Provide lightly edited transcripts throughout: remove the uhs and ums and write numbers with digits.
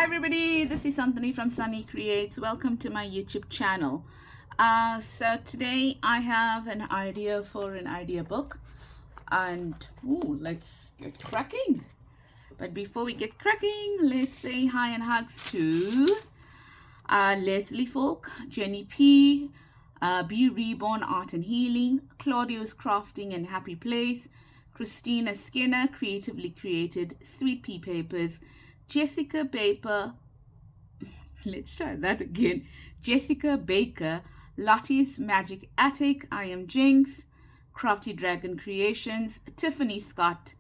Hi everybody, this is Anthony from Sunny Creates. Welcome to my YouTube channel. So today I have an idea for an idea book, and let's get cracking. But before we get cracking, let's say hi and hugs to Leslie Folk, Jenny P, Be Reborn Art and Healing, Claudio's Crafting and Happy Place, Christina Skinner, Creatively Created, Sweet Pea Papers, Jessica Baker, let's try that again, Jessica Baker, Lottie's Magic Attic, I Am Jinx, Crafty Dragon Creations, Tiffany Scott,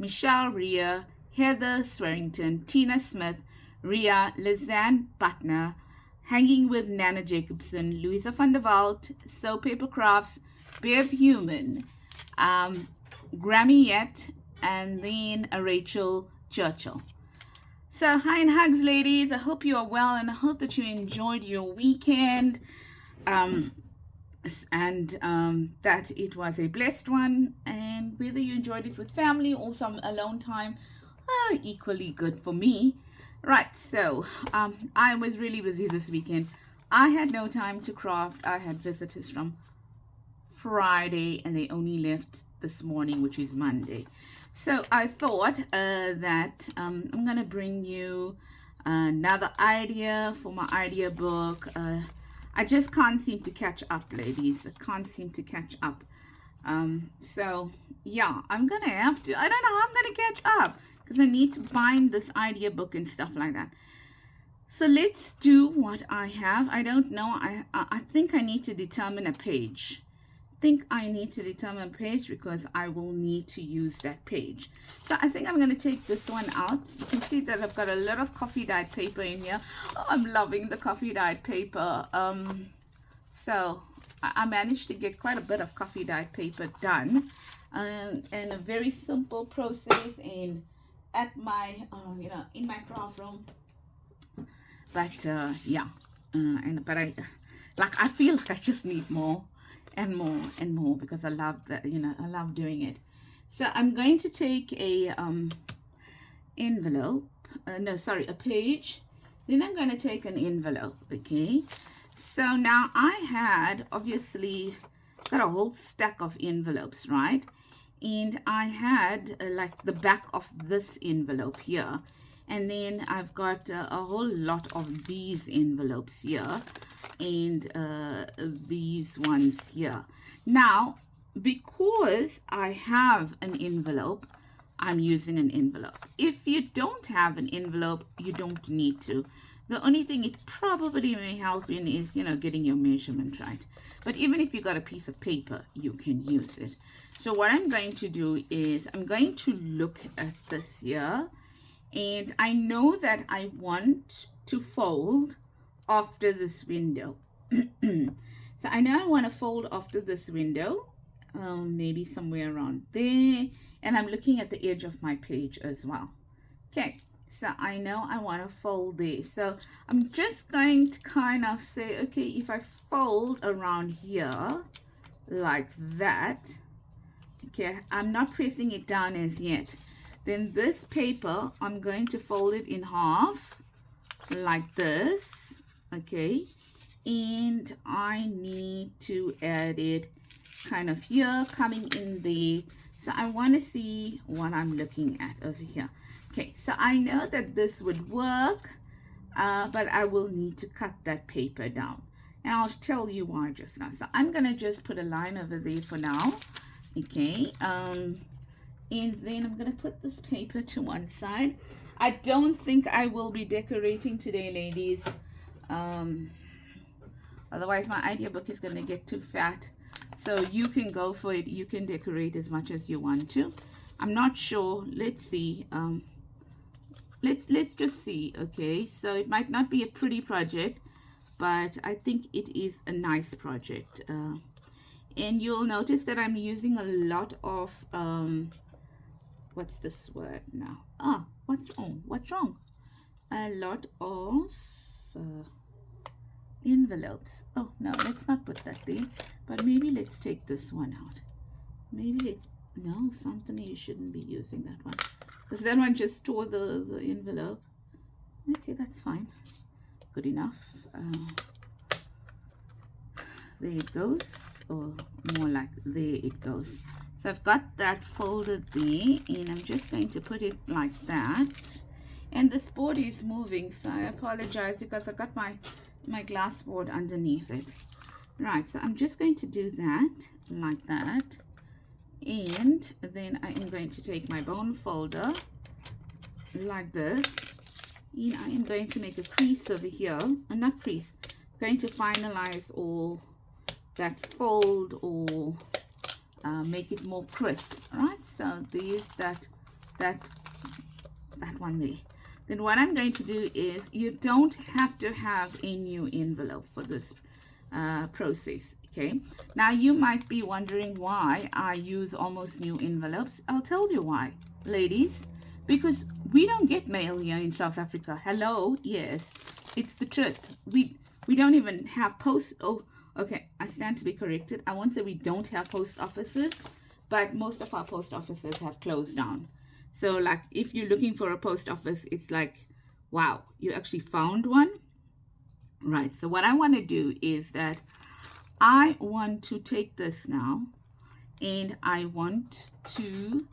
Michelle Rhea, Heather Swearington, Tina Smith, Ria, Lizanne Butner, Hanging with Nana Jacobson, Louisa van der Walt, So Paper Crafts, Bev Human, Grammy Yet, and then Rachel Churchill. So hi and hugs, ladies. I hope you are well and I hope that you enjoyed your weekend and that it was a blessed one, and whether you enjoyed it with family or some alone time, equally good for me. Right, so I was really busy this weekend. I had no time to craft. I had visitors from Friday and they only left this morning, which is Monday. So I thought that I'm gonna bring you another idea for my idea book. I just can't seem to catch up, ladies. I can't seem to catch up. So yeah, I'm gonna have to, I don't know how I'm gonna catch up because I need to bind this idea book and stuff like that. So let's do what I have. I don't know. I think I need to determine a page. Because I will need to use that page. So I think I'm going to take this one out. You can see that I've got a lot of coffee dyed paper in here. Oh, I'm loving the coffee dyed paper. So I managed to get quite a bit of coffee dyed paper done, and a very simple process in at my in my craft room. But yeah, but I feel like I just need more and more and more because I love that, I love doing it. So I'm going to take a envelope, a page, then I'm going to take an envelope. Okay, so now I had obviously got a whole stack of envelopes, right? And I had like the back of this envelope here, and then I've got a whole lot of these envelopes here, and these ones here. Now, because I have an envelope, I'm using an envelope. If you don't have an envelope, you don't need to. The only thing it probably may help in is, getting your measurement right. But even if you got a piece of paper, you can use it. So what I'm going to do is I'm going to look at this here, and I know that I want to fold after this window. So I know I want to fold after this window, maybe somewhere around there, and I'm looking at the edge of my page as well. Okay, so I know I want to fold there. So I'm just going to kind of say, okay, if I fold around here like that, okay, I'm not pressing it down as yet. Then this paper, I'm going to fold it in half like this, okay, and I need to add it kind of here, coming in there. So I want to see what I'm looking at over here. Okay, so I know that this would work, but I will need to cut that paper down, and I'll tell you why just now. So I'm gonna just put a line over there for now, okay, and then I'm gonna put this paper to one side. I don't think I will be decorating today, ladies. Otherwise my idea book is gonna get too fat. So you can go for it. You can decorate as much as you want to. I'm not sure. Let's see. Let's just see. Okay, so it might not be a pretty project, but I think it is a nice project. And you'll notice that I'm using a lot of what's this word now? What's wrong? A lot of envelopes. Oh no, let's not put that there, but maybe let's take this one out. No, something, you shouldn't be using that one because that one just tore the envelope. Okay, that's fine. Good enough. There it goes, or more like there it goes. So I've got that folded there, and I'm just going to put it like that. And this board is moving, so I apologize because I got my glass board underneath it. Right, so I'm just going to do that like that, and then I am going to take my bone folder like this, and I am going to make a crease over here, not crease, going to finalize all that fold, or make it more crisp. Right, so there's that one there. Then what I'm going to do is, you don't have to have a new envelope for this process. Okay, now you might be wondering why I use almost new envelopes. I'll tell you why, ladies. Because we don't get mail here in South Africa. Hello, yes, it's the truth. We don't even have post. Oh, okay, I stand to be corrected. I won't say we don't have post offices, but most of our post offices have closed down. So like if you're looking for a post office, it's like, wow, you actually found one. Right, so what I want to do is that I want to take this now, and I want to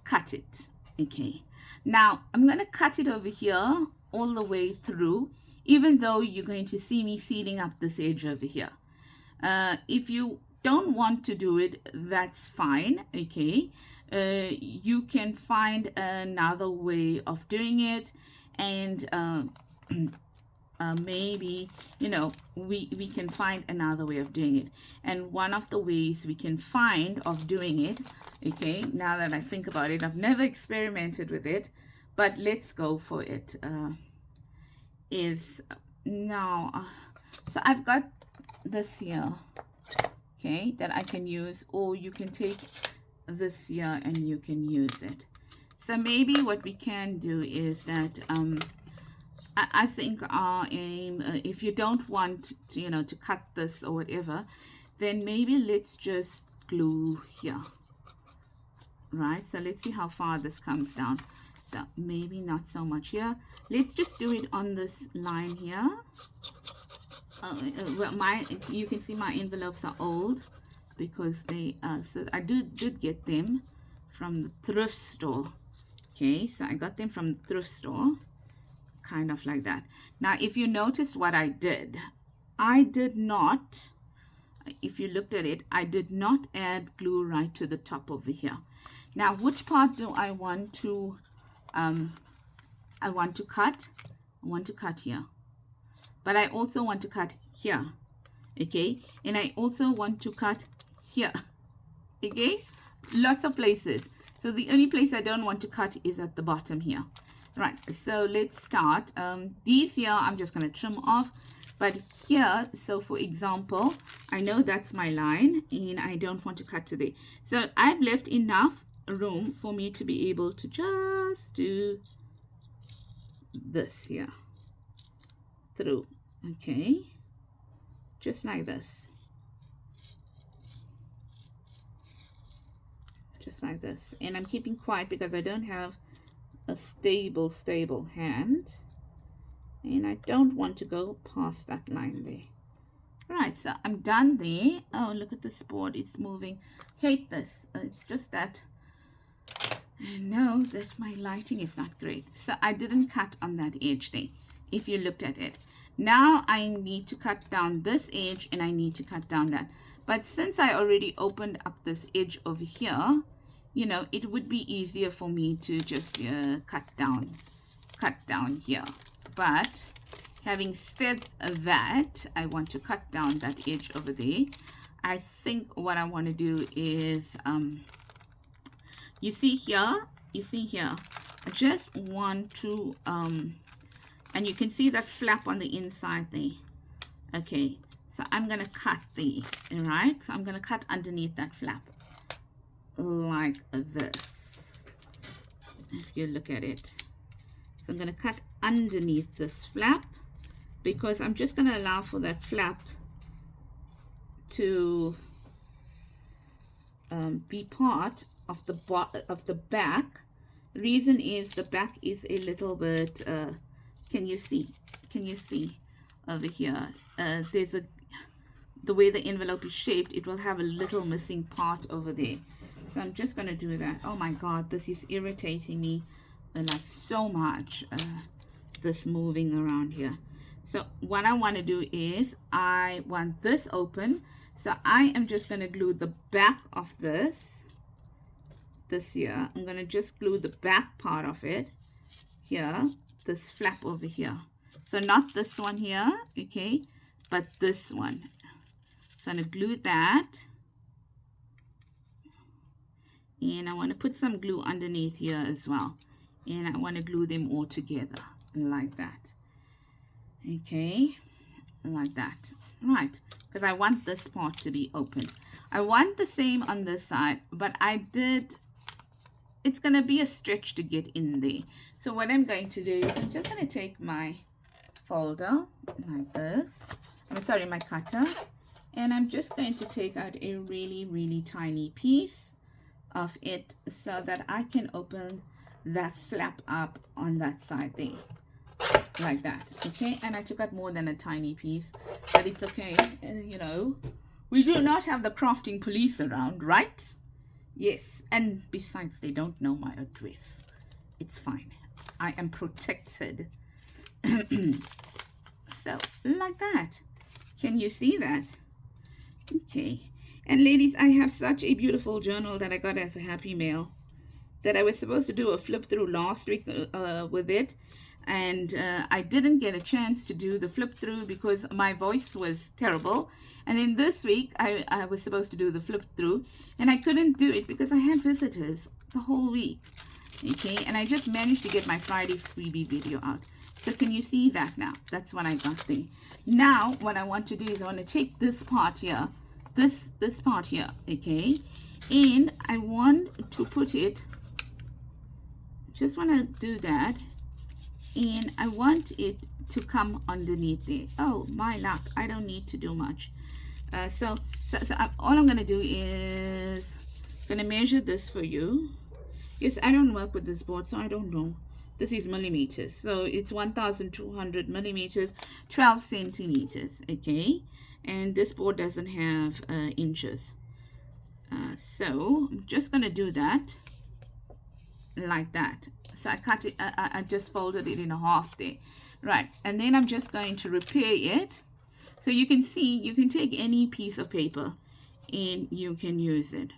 cut it. Okay, now I'm going to cut it over here all the way through, even though you're going to see me sealing up this edge over here. If you don't want to do it, that's fine. Okay, you can find another way of doing it, and maybe, you know, we can find another way of doing it. And one of the ways we can find of doing it, okay, now that I think about it, I've never experimented with it, but let's go for it, is now, so I've got this here, okay, that I can use, or you can take this here and you can use it. So maybe what we can do is that I think our aim, if you don't want to, you know, to cut this or whatever, then maybe let's just glue here. Right, so let's see how far this comes down. So maybe not so much here. Let's just do it on this line here. Well, you can see my envelopes are old because they so I did get them from the thrift store. Okay, so I got them from the thrift store, kind of like that. Now if you notice what I did not, if you looked at it, I did not add glue right to the top over here. Now which part do I want to cut? I want to cut here, but I also want to cut here, okay, and I also want to cut here, okay, lots of places. So the only place I don't want to cut is at the bottom here. Right, so let's start. These here I'm just going to trim off, but here, so for example, I know that's my line and I don't want to cut to there, so I've left enough room for me to be able to just do this here through, okay, just like this, just like this. And I'm keeping quiet because I don't have a stable hand, and I don't want to go past that line there. Right, so I'm done there. Oh, look at this board, it's moving. Hate this. It's just that I know that my lighting is not great, so I didn't cut on that edge there. If you looked at it, now I need to cut down this edge and I need to cut down that. But since I already opened up this edge over here, you know, it would be easier for me to just cut down here. But having said that, I want to cut down that edge over there. I think what I want to do is you see here, I just want to and you can see that flap on the inside there. Okay, so I'm gonna cut there, right? So I'm gonna cut underneath that flap like this, if you look at it. So I'm gonna cut underneath this flap because I'm just gonna allow for that flap to be part of the back. Reason is the back is a little bit Can you see? Can you see over here? There's the way the envelope is shaped, it will have a little missing part over there. So I'm just going to do that. Oh my God, this is irritating me like so much, this moving around here. So what I want to do is I want this open. So I am just going to glue the back of this here. I'm going to just glue the back part of it here, this flap over here. So not this one here, okay, but this one. So I'm going to glue that. And I want to put some glue underneath here as well. And I want to glue them all together like that. Okay, like that. Right, because I want this part to be open. I want the same on this side, but it's going to be a stretch to get in there. So what I'm going to do is I'm just going to take my folder like this. I'm sorry, my cutter. And I'm just going to take out a really, really tiny piece of it so that I can open that flap up on that side there. Like that, okay? And I took out more than a tiny piece, but it's okay. You know, we do not have the crafting police around, right? Yes, and besides, they don't know my address. It's fine. I am protected. So, like that. Can you see that? Okay. And ladies, I have such a beautiful journal that I got as a happy mail that I was supposed to do a flip through last week with it. And I didn't get a chance to do the flip through because my voice was terrible. And then this week I was supposed to do the flip through and I couldn't do it because I had visitors the whole week. Okay, and I just managed to get my Friday freebie video out. So can you see that now? That's what I got there. Now what I want to do is I want to take this part here, this part here, okay, and I want to put it, just want to do that, and I want it to come underneath there. Oh my luck, I don't need to do much. So all I'm going to do is going to measure this for you. Yes, I don't work with this board, so I don't know. This is millimeters, so it's 1200 millimeters, 12 centimeters, okay? And this board doesn't have inches. So I'm just going to do that like that. So I cut it, I just folded it in half there. Right, and then I'm just going to repair it. So you can see, you can take any piece of paper and you can use it.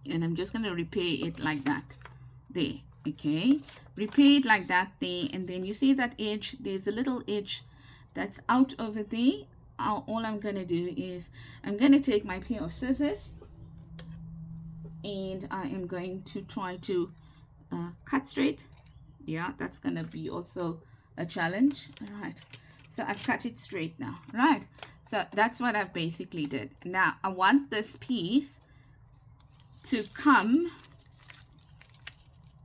And I'm just going to repair it like that there, okay? Repair it like that there, and then you see that edge, there's a little edge that's out over there. All I'm going to do is I'm going to take my pair of scissors and I am going to try to cut straight. Yeah, that's going to be also a challenge. All right, so I've cut it straight now. Right, so that's what I've basically did. Now I want this piece to come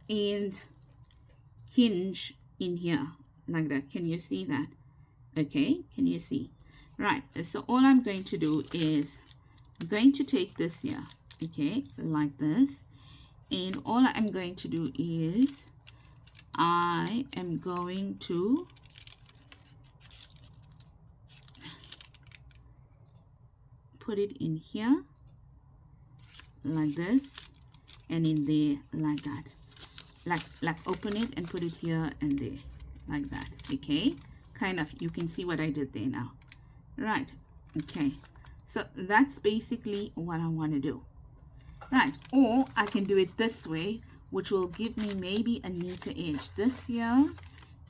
and hinge in here like that. Can you see that? Okay, can you see? Right, so all I'm going to do is I'm going to take this here, okay, like this, and all I'm going to do is I am going to put it in here like this and in there like that, like open it and put it here and there like that, okay, kind of, you can see what I did there now. Right, okay, so that's basically what I want to do. Right, or I can do it this way, which will give me maybe a neater edge. This here,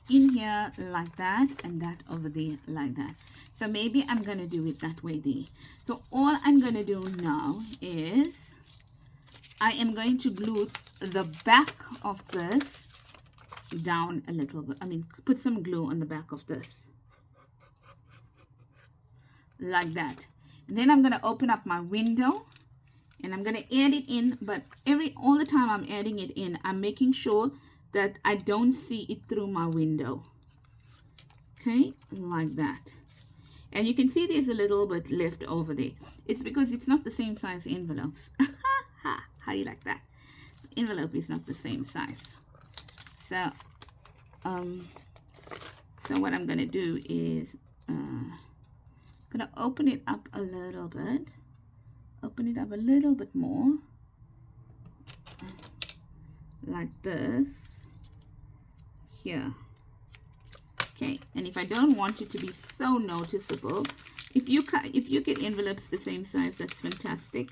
in here like that, and that over there like that. So maybe I'm going to do it that way there. So all I'm going to do now is I am going to glue the back of this down a little bit. I mean, put some glue on the back of this. Like that. And then I'm going to open up my window and I'm going to add it in, but all the time I'm adding it in, I'm making sure that I don't see it through my window. Okay, like that. And you can see there's a little bit left over there. It's because it's not the same size envelopes. How do you like that? The envelope is not the same size. So So what I'm going to do is going to open it up a little bit. Open it up a little bit more. Like this. Here. Okay, and if I don't want it to be so noticeable, if you get envelopes the same size, that's fantastic.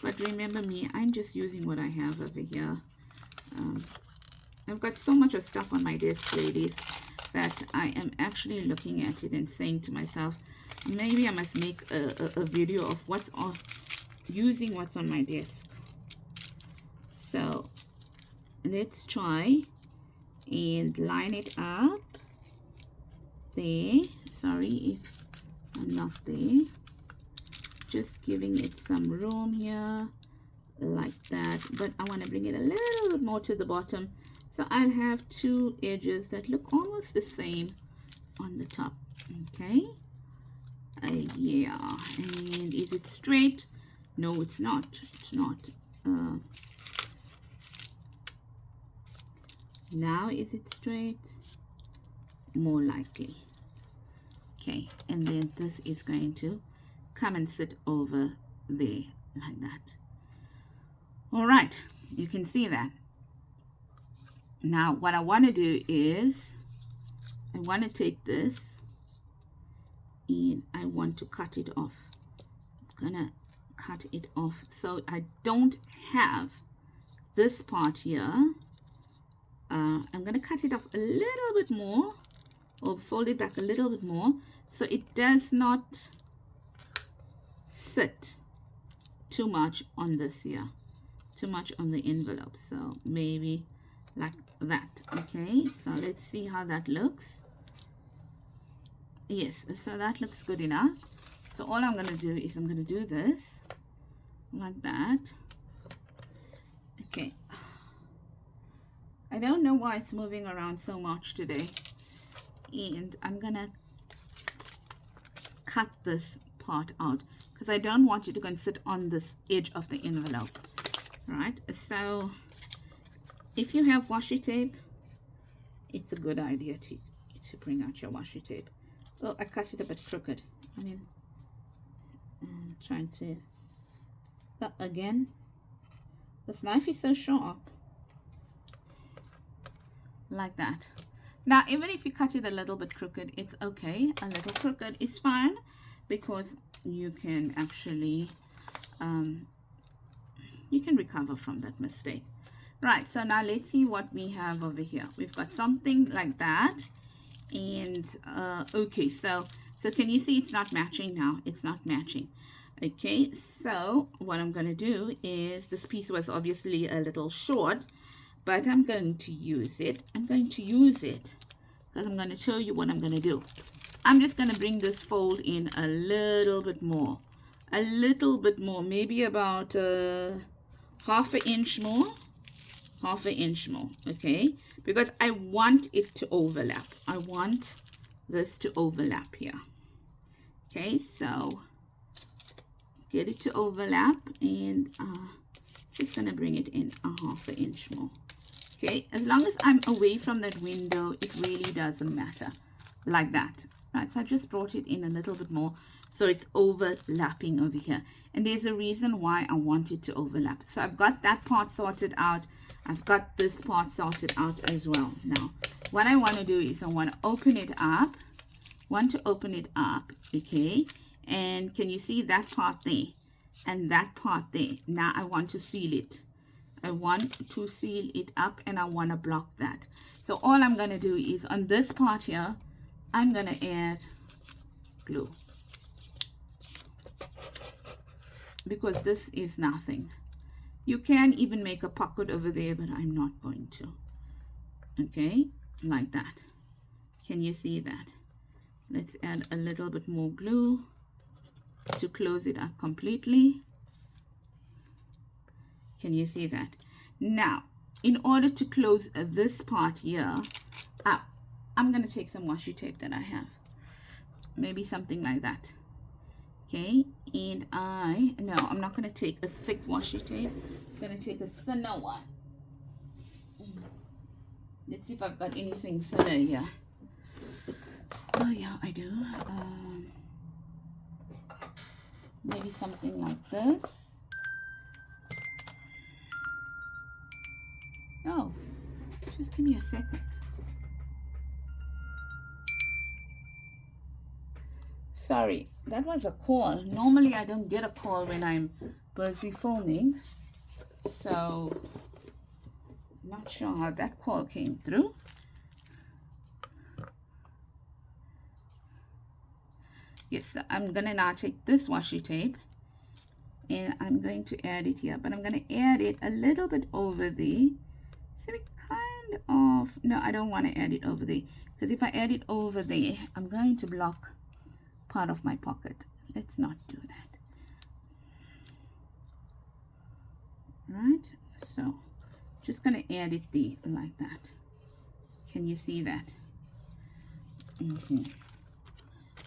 But remember me, I'm just using what I have over here. I've got so much of stuff on my desk, ladies, that I am actually looking at it and saying to myself, maybe I must make a video of what's on, using what's on my desk. So let's try and line it up. There, sorry if I'm not there, just giving it some room here like that, but I want to bring it a little bit more to the bottom, so I'll have two edges that look almost the same on the top. Okay, yeah, and is it straight? No, it's not. It's not. Now is it straight? More likely. Okay, and then this is going to come and sit over there like that. All right, you can see that. Now what I want to do is I want to take this and I want to cut it off. I'm gonna cut it off so I don't have this part here. I'm gonna cut it off a little bit more, or fold it back a little bit more, so it does not sit too much on this here, too much on the envelope. So maybe like that. Okay, so let's see how that looks. Yes, so that looks good enough. So all I'm going to do is I'm going to do this like that. Okay, I don't know why it's moving around so much today, and I'm gonna cut this part out because I don't want it to go and sit on this edge of the envelope. Right, so if you have washi tape, it's a good idea to bring out your washi tape. Oh, I cut it a bit crooked. I mean, I'm trying to again, this knife is so sharp. Like that. Now even if you cut it a little bit crooked, it's okay. A little crooked is fine, because you can actually you can recover from that mistake. Right, so now let's see what we have over here. We've got something like that, and okay, so can you see it's not matching now? It's not matching. Okay, so what I'm going to do is, this piece was obviously a little short, but I'm going to use it. I'm going to use it because I'm going to show you what I'm going to do. I'm just going to bring this fold in a little bit more, maybe about half an inch more, okay, because I want it to overlap. I want this to overlap here. Okay, so get it to overlap, and just going to bring it in a half an inch more. Okay, as long as I'm away from that window, it really doesn't matter. Like that. Right, so I just brought it in a little bit more, so it's overlapping over here. And there's a reason why I want it to overlap. So I've got that part sorted out. I've got this part sorted out as well. Now, what I want to do is I want to open it up. Okay. And can you see that part there and that part there? Now I want to seal it. I want to seal it up, and I want to block that. So all I'm going to do is on this part here, I'm going to add glue, because this is nothing. You can even make a pocket over there, but I'm not going to. Okay, like that. Can you see that? Let's add a little bit more glue to close it up completely. Can you see that? Now, in order to close this part here up, I'm going to take some washi tape that I have. Maybe something like that. Okay, and I'm not going to take a thick washi tape. I'm going to take a thinner one. Let's see if I've got anything thinner here. Oh yeah, I do. Maybe something like this. Oh, just give me a second. Sorry, that was a call. Normally I don't get a call when I'm busy filming. So, not sure how that call came through. Yes, so I'm going to now take this washi tape and I'm going to add it here. But I'm going to add it a little bit over there. So we kind of, no, I don't want to add it over there. Because if I add it over there, I'm going to block part of my pocket. Let's not do that. Right, so just going to add it there like that. Can you see that?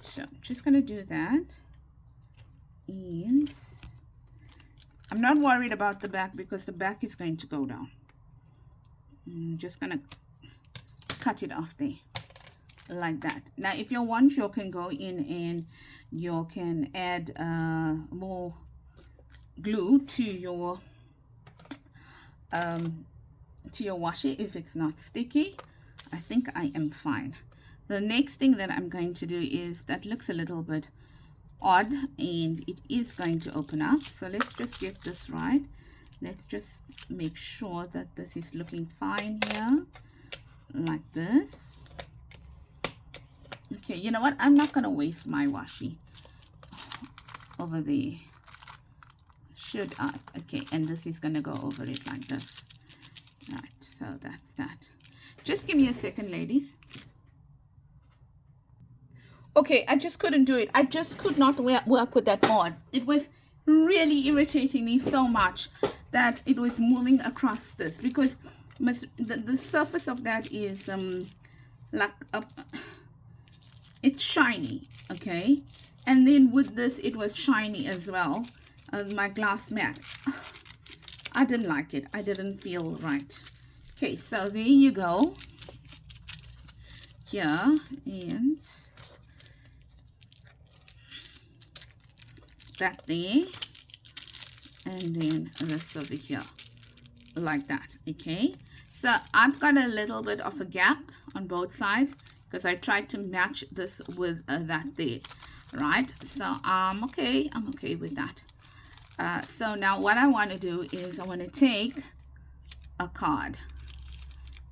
So just going to do that. And I'm not worried about the back because the back is going to go down. I'm just going to cut it off there like that. Now if you want, you can go in and you can add more glue to your washi if it's not sticky. I think I am fine. The next thing that I'm going to do is, that looks a little bit odd and it is going to open up, so let's just get this right. Let's just make sure that this is looking fine here like this. Okay, you know what, I'm not going to waste my washi over there, should I? Okay, and this is going to go over it like this. Right, so that's that. Just give me a second, ladies. Okay, I just couldn't do it. I just could not work with that board. It was really irritating me so much that it was moving across this, because the surface of that is like it's shiny, okay, and then with this it was shiny as well. My glass mat, I didn't like it. I didn't feel right. Okay, so there you go here, and that there, and then this over here like that. Okay, so I've got a little bit of a gap on both sides because I tried to match this with that there, right? So I'm okay with that. So now what I want to do is I want to take a card,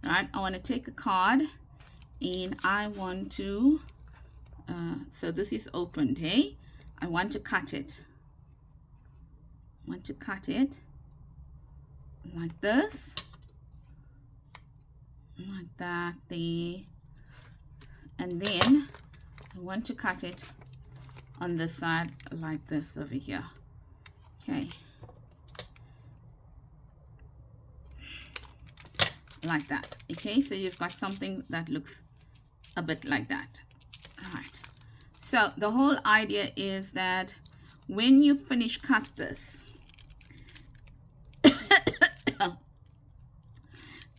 right? I want to take a card and I want to so this is opened, hey? I want to cut it. Like this, like that there, and then I want to cut it on this side like this over here. Okay, like that. Okay, so you've got something that looks a bit like that. All right, so the whole idea is that when you finish cut this,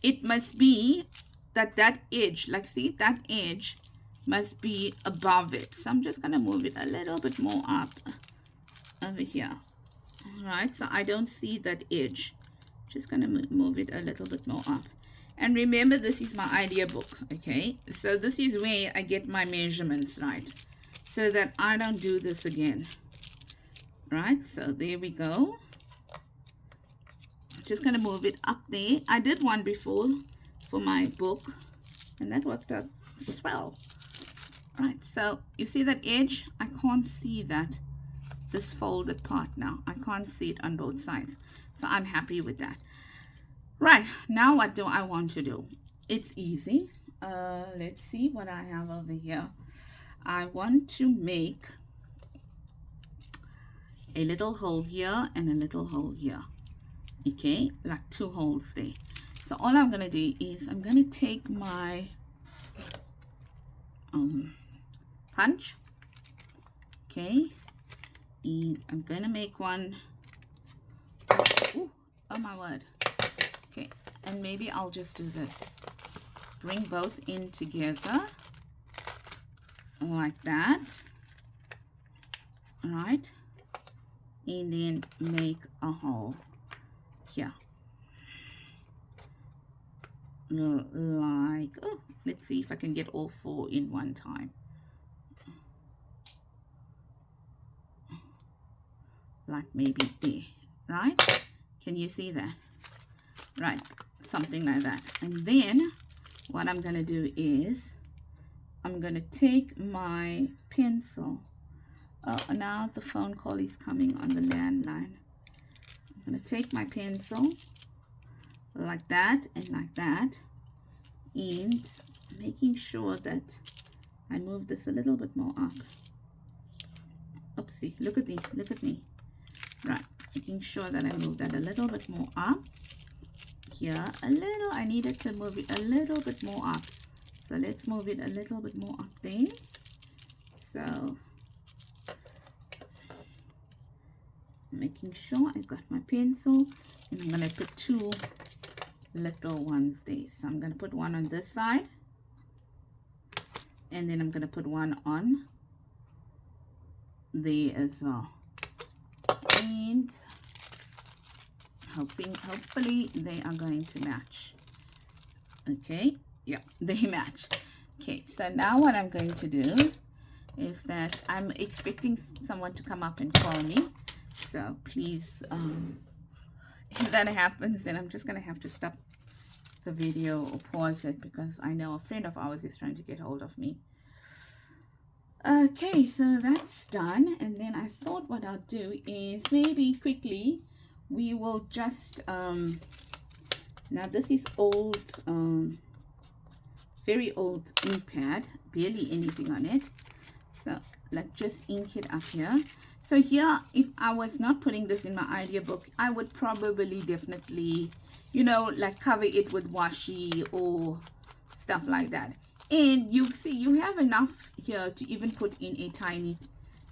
it must be that edge, like see, that edge must be above it. So I'm just going to move it a little bit more up over here. All right, so I don't see that edge. Just going to move it a little bit more up. And remember, this is my idea book, okay? So this is where I get my measurements right, so that I don't do this again. Right, so there we go. Just going to move it up there. I did one before for my book and that worked out swell. Right, so you see that edge? I can't see that, this folded part now. I can't see it on both sides, so I'm happy with that. Right, now what do I want to do? It's easy. Let's see what I have over here. I want to make a little hole here and a little hole here. Okay, like 2 holes there. So all I'm gonna do is I'm gonna take my punch, okay, and I'm gonna make one. Ooh, oh my word. Okay, and maybe I'll just do this, bring both in together like that, right? And then make a hole here, like, oh, let's see if I can get all 4 in one time. Like maybe there, right? Can you see that? Right, something like that. And then what I'm gonna do is I'm gonna take my pencil. Oh, now the phone call is coming on the landline. I'm gonna take my pencil like that and like that, and making sure that I move this a little bit more up. Oopsie, look at me, look at me. Right, making sure that I move that a little bit more up. Here, a little, I needed to move it a little bit more up. So let's move it a little bit more up there. So, making sure I've got my pencil, and I'm going to put 2 little ones there. So I'm going to put one on this side, and then I'm going to put one on there as well. And hopefully they are going to match. Okay, yeah, they match. Okay, so now what I'm going to do is that I'm expecting someone to come up and call me. So please, if that happens, then I'm just going to have to stop the video or pause it, because I know a friend of ours is trying to get hold of me. Okay, so that's done. And then I thought what I'll do is maybe quickly we will just now this is old, very old ink pad, barely anything on it. So let's just ink it up here. So here, if I was not putting this in my idea book, I would probably definitely, you know, like cover it with washi or stuff like that. And you see, you have enough here to even put in a tiny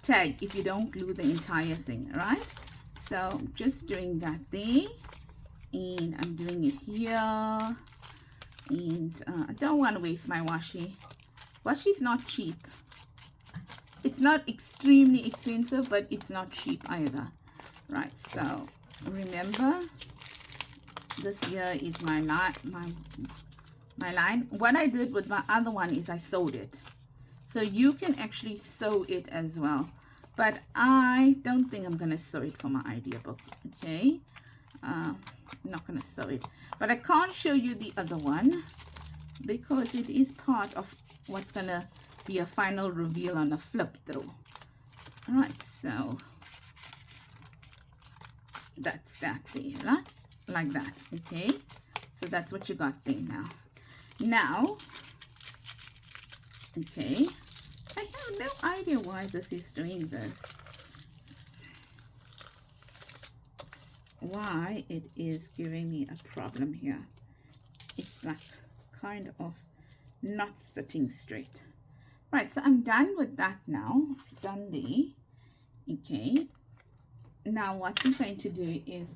tag if you don't glue the entire thing, right? So just doing that there, and I'm doing it here. And I don't want to waste my washi. Washi is not cheap. It's not extremely expensive, but it's not cheap either, right? So remember, this here is my line. What I did with my other one is I sewed it. So you can actually sew it as well, but I don't think I'm gonna sew it for my idea book. Okay, I'm not gonna sew it, but I can't show you the other one because it is part of what's gonna be a final reveal on a flip through. All right, so that's that there, right? Like that. Okay, so that's what you got there. Now, okay, I have no idea why this is doing this, why it is giving me a problem here. It's like kind of not sitting straight. Right, so I'm done with that now. Done there. Okay, now what we're going to do is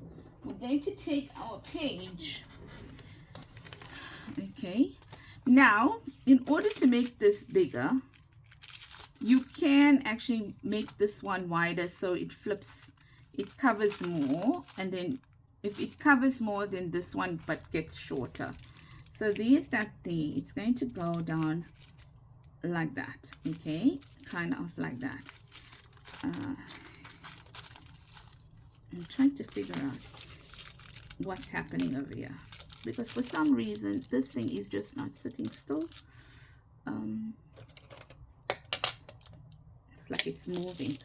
we're going to take our page. Okay, now in order to make this bigger, you can actually make this one wider so it flips, it covers more, and then if it covers more, then this one but gets shorter. So there's that there. It's going to go down like that. Okay, kind of like that. I'm trying to figure out what's happening over here, because for some reason this thing is just not sitting still. It's like it's moving.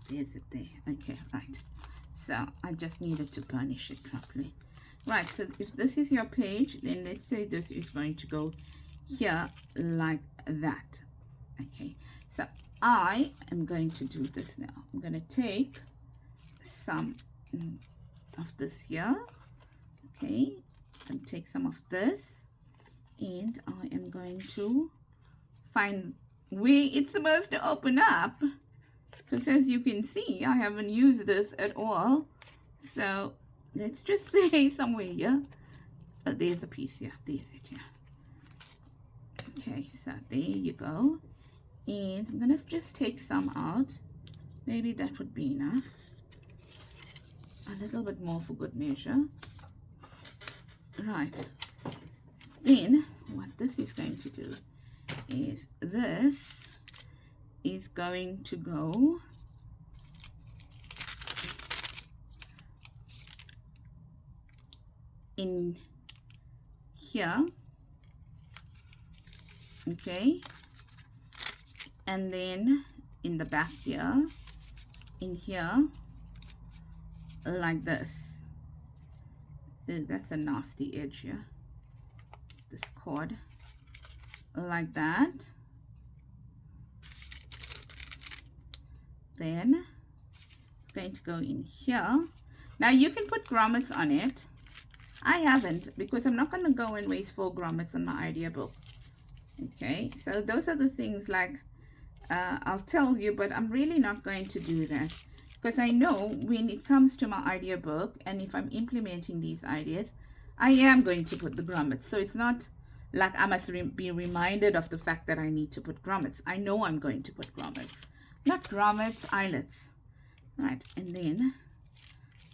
Is it there? Okay, right. So I just needed to burnish it properly. Right, so if this is your page, then let's say this is going to go here like that. Okay, so I am going to do this now. I'm going to take some of this here. Okay, and take some of this, and I am going to find where it's supposed to open up. because as you can see, I haven't used this at all. So let's just say somewhere here. Oh, there's a piece here. There's it here. Okay, so there you go. And I'm gonna just take some out. Maybe that would be enough. A little bit more for good measure. Right. Then what this is going to do is this is going to go in here. Okay. And then in the back here, in here, like this. That's a nasty edge here. This cord, like that. Then it's going to go in here. Now you can put grommets on it. I haven't, because I'm not going to go and waste 4 grommets on my idea book. Okay, so those are the things, like I'll tell you, but I'm really not going to do that, because I know when it comes to my idea book, and if I'm implementing these ideas, I am going to put the grommets. So it's not like I must be reminded of the fact that I need to put grommets. I know I'm going to put grommets. Not grommets, eyelets. Right, and then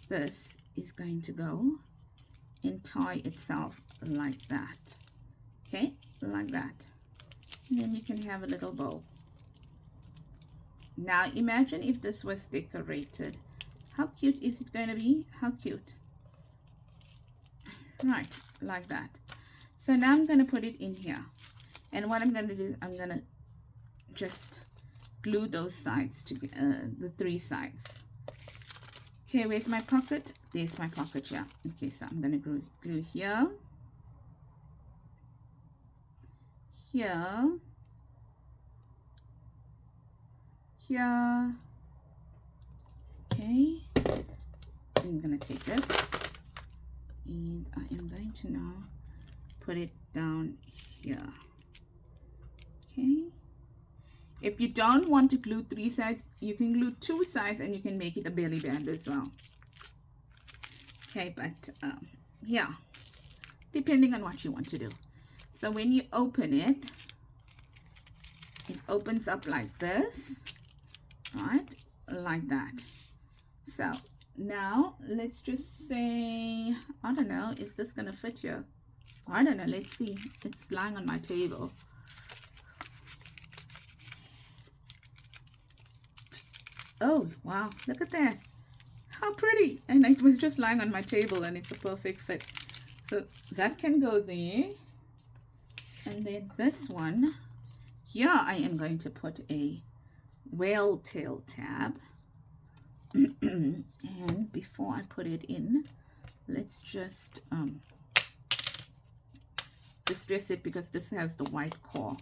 this is going to go and tie itself like that. Okay, like that. And then you can have a little bow. Now imagine if this was decorated. How cute is it going to be? How cute. Right, like that. So now I'm going to put it in here. And what I'm going to do, I'm going to just glue those sides together, the 3 sides. Okay, where's my pocket? There's my pocket here. Okay, so I'm going to glue here. Here. Here. Okay. I'm going to take this. And I am going to now put it down here. Okay. If you don't want to glue 3 sides, you can glue 2 sides and you can make it a belly band as well. Okay, but yeah, depending on what you want to do. So when you open it, it opens up like this, right? Like that. So now let's just say, I don't know, is this gonna fit here? I don't know, let's see. It's lying on my table. Oh wow, look at that, how pretty. And it was just lying on my table and it's a perfect fit. So that can go there. And then this one here, I am going to put a whale tail tab. And before I put it in, let's just distress it, because this has the white core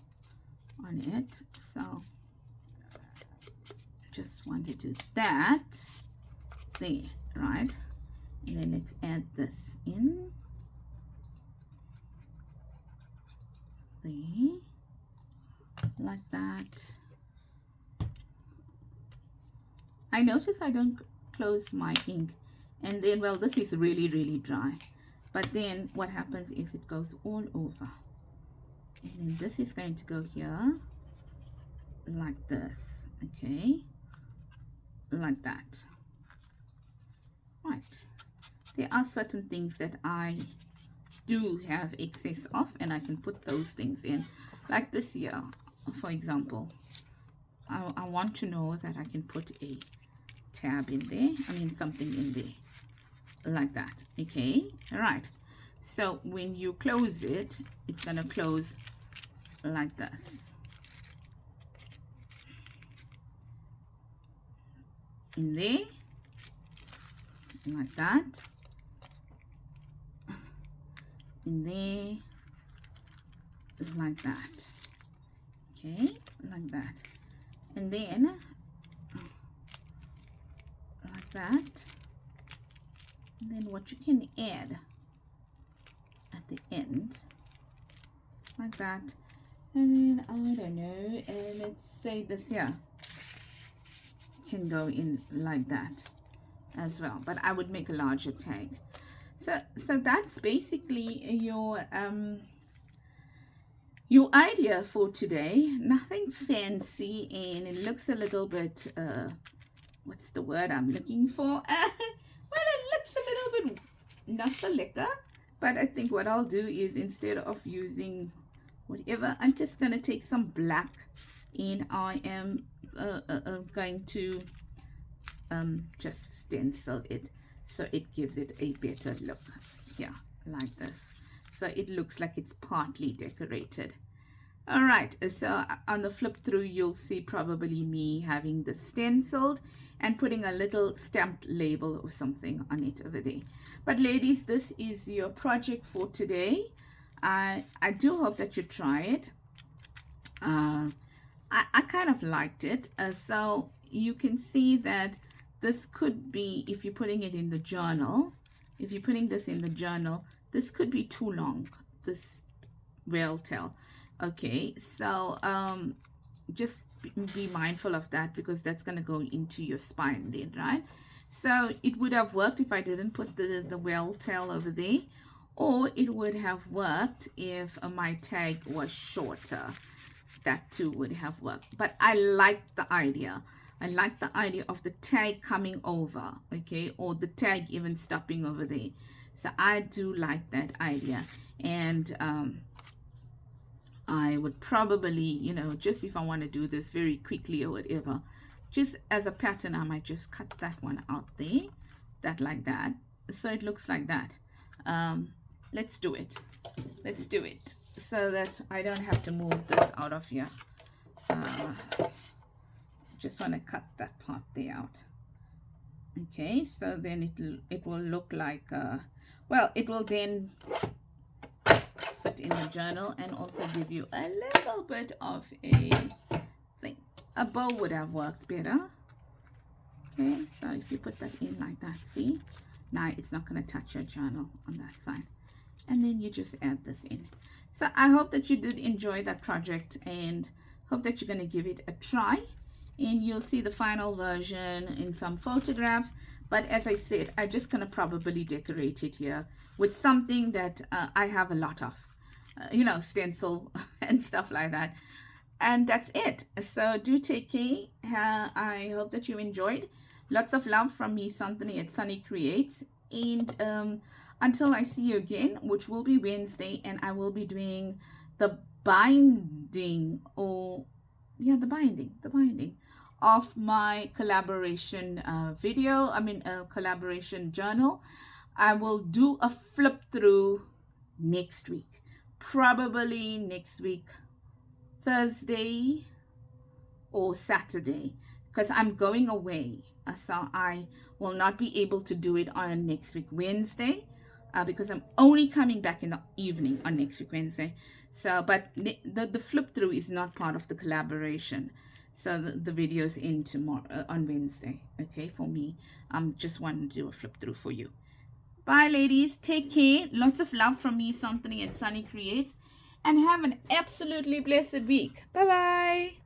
on it. So just want to do that there, right? And then let's add this in there, like that. I notice I don't close my ink, and then, well, this is really dry, but then what happens is it goes all over. And then this is going to go here like this. Okay, like that. Right, there are certain things that I do have excess of, and I can put those things in, like this here, for example. I want to know that I can put a tab in there, I mean something in there, like that. Okay, all right. So when you close it, it's gonna close like this, in there, like that, in there, like that. Okay, like that. And then like that. And then what you can add at the end, like that. And then I don't know, let's say this here. can go in like that as well, but I would make a larger tag. So that's basically your idea for today. Nothing fancy, and it looks a little bit what's the word I'm looking for? Well, it looks a little bit not so lekker, but I think what I'll do is, instead of using whatever, I'm just gonna take some black, and I am going to just stencil it so it gives it a better look. Yeah, like this, so it looks like it's partly decorated. All right, so on the flip through, you'll see probably me having this stenciled and putting a little stamped label or something on it over there. But ladies, this is your project for today. I do hope that you try it. I kind of liked it. So you can see that this could be, if you're putting it in the journal, if you're putting this in the journal, this could be too long, this whale tail. Okay, so just be mindful of that, because that's going to go into your spine then, right? So it would have worked if I didn't put the whale tail over there, or it would have worked if my tag was shorter. That too would have worked. But I like the idea. I like the idea of the tag coming over, okay, or the tag even stopping over there. So I do like that idea. And I would probably, you know, just if I want to do this very quickly or whatever, just as a pattern, I might just cut that one out there, that like that, so it looks like that. Let's do it. Let's do it so that I don't have to move this out of here. Just want to cut that part there out. Okay, so then it will look like well, it will then fit in the journal and also give you a little bit of a thing. A bow would have worked better. Okay, so if you put that in like that, see, now it's not going to touch your journal on that side, and then you just add this in. So I hope that you did enjoy that project, and hope that you're going to give it a try, and you'll see the final version in some photographs. But as I said, I'm just going to probably decorate it here with something that I have a lot of, you know, stencil and stuff like that. And that's it. So do take care. I hope that you enjoyed. Lots of love from me, Santini at Sunny Creates. And until I see you again, which will be Wednesday, and I will be doing the binding, or yeah, the binding of my collaboration video. I mean, collaboration journal. I will do a flip through next week, probably next week, Thursday or Saturday, because I'm going away. So I will not be able to do it on next week Wednesday, because I'm only coming back in the evening on next week Wednesday. So, but the flip through is not part of the collaboration. So the video is in tomorrow on Wednesday. Okay, for me, I'm just wanting to do a flip through for you. Bye, ladies. Take care. Lots of love from me, Santini at Sunny Creates, and have an absolutely blessed week. Bye bye.